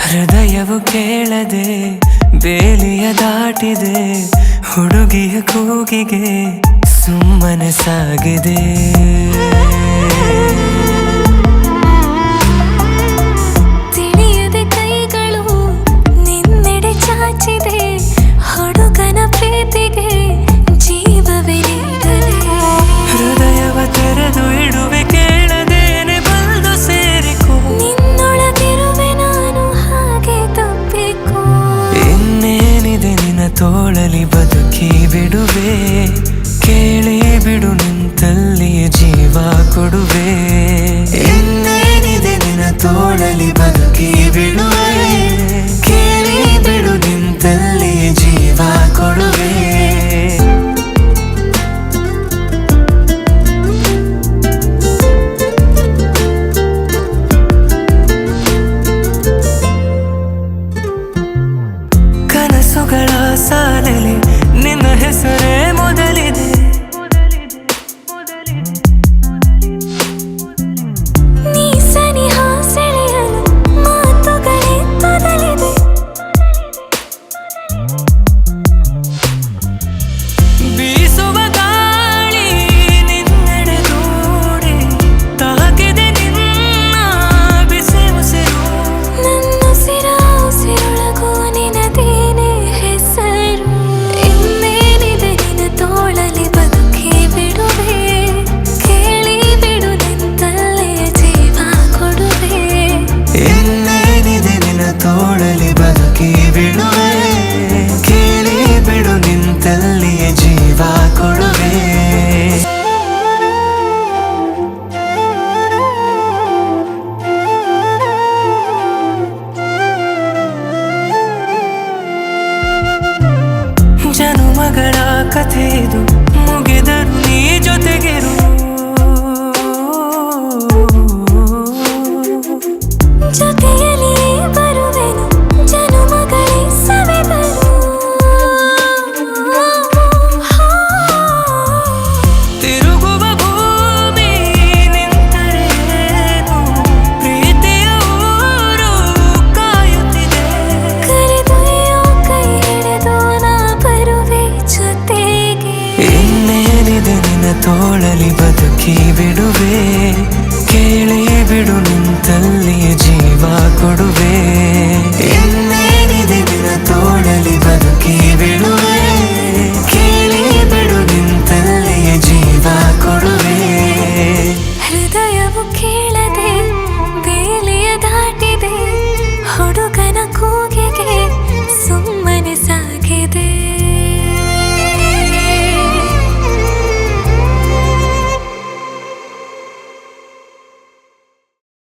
ಹೃದಯವು ಕೇಳದೆ ಬೇಲಿಯ ದಾಟಿದೆ, ಹುಡುಗಿಯ ಕೂಗಿಗೆ ಸುಮ್ಮನೆ ಸಾಗಿದೆ. ತಿಳಿಯದೆ ಕೈಗಳು ನಿನ್ನೆಡೆ ಚಾಚಿದೆ, ಹುಡುಗನ ಪ್ರೀತಿಗೆ ಜೀವವೇ ನೀಡದೆ. ಹೃದಯವ ತೆರೆದು ಇಡುವೆ ಕೇಳದೇನೆ ಬಂದು ಸೇರಿಕೋ, ನಿನ್ನೊಳಗಿರುವೆ ನಾನು ಹಾಗೆ ತಪ್ಪಿಕೋ. ಇನ್ನೇನಿದೆ ನಿನ್ನ ತೋಳಲಿ ಬದುಕಿ ಬಿಡುವೆ, ಕೇಳಿ ಬಿಡು ನಿಂತಲ್ಲಿಯೇ ಜೀವ ಕೊಡುವೆ. ಇನ್ನೇನಿದೆ ನಿನ್ನ ತೋಳಲಿ ಬದುಕಿ ಬಿಡುವೆ, ಕೇಳಿ ಬಿಡು ನಿಂತಲ್ಲಿಯೇ ಜೀವ ಕೊಡುವೆ. ಕನಸುಗಳ ಸಾಲಲಿ ನಿನ್ನ ಹೆಸರೇ ಮೊದಲಿದೆ, ನೀ ಸನಿಹ ಸೆಳೆಯಲು ಮಾತುಗಳೇ ತೊದಲಿದೆ. ಬೀಸುವ ಗಾಳಿ ನಿನ್ನೆಡೆ ದೂಡಿ ತಾಕಿದೆ ನಿನ್ನ ಬಿಸಿ ಉಸಿರು. ನನ್ನುಸಿರ ಉಸಿರೊಳಗೂ ನಿನದೇನೆ ಹೆಸರು. ಇನ್ನೇನಿದೆ ನಿನ್ನ ತೋಳಲಿ ಬದುಕಿ ಬಿಡುವೆ, ಕೇಳಿ ಬಿಡು ನಿಂತಲ್ಲೇ ಜೀವ ಕೊಡುವೆ. ಇನ್ನೇನಿದೆ ನಿನ್ನ ತೋಳಲಿ ಬದುಕಿ ಬಿಡುವೆ, ಕೇಳಿ ಬಿಡು ನಿಂತಲ್ಲಿಯೇ ಜೀವ ಕೊಡುವೆ. ಜನುಮಗಳ ಕಥೆಯಿದು, ಮುಗಿದರು ನೀ ಜೊತೆಗಿರು. ಜೊತೆಯಲ್ಲಿ ಬರುವೆನು ಜನುಮಗಳೇ ಸವೆದರು. ತಿರುಗುವ ಭೂಮಿ ನಿಂತರೇನು, ಪ್ರೀತಿಯ ಊರು ಕಾಯುತ್ತಿದೆ. ಕರೆದೊಯ್ಯೋ ಕೈ ಹಿಡಿದು ನಾ ಬರುವೆ ಜೊತೆಗೆ. ಇನ್ನೇನಿದೆ ನಿನ್ನ ತೋಳಲಿ ಬದುಕಿ ಬಿಡುವೆ, ಕೇಳಿ ಬಿಡು ನಿಂತಲ್ಲಿಯೇ ಜೀವ ಕೊಡುವೆ.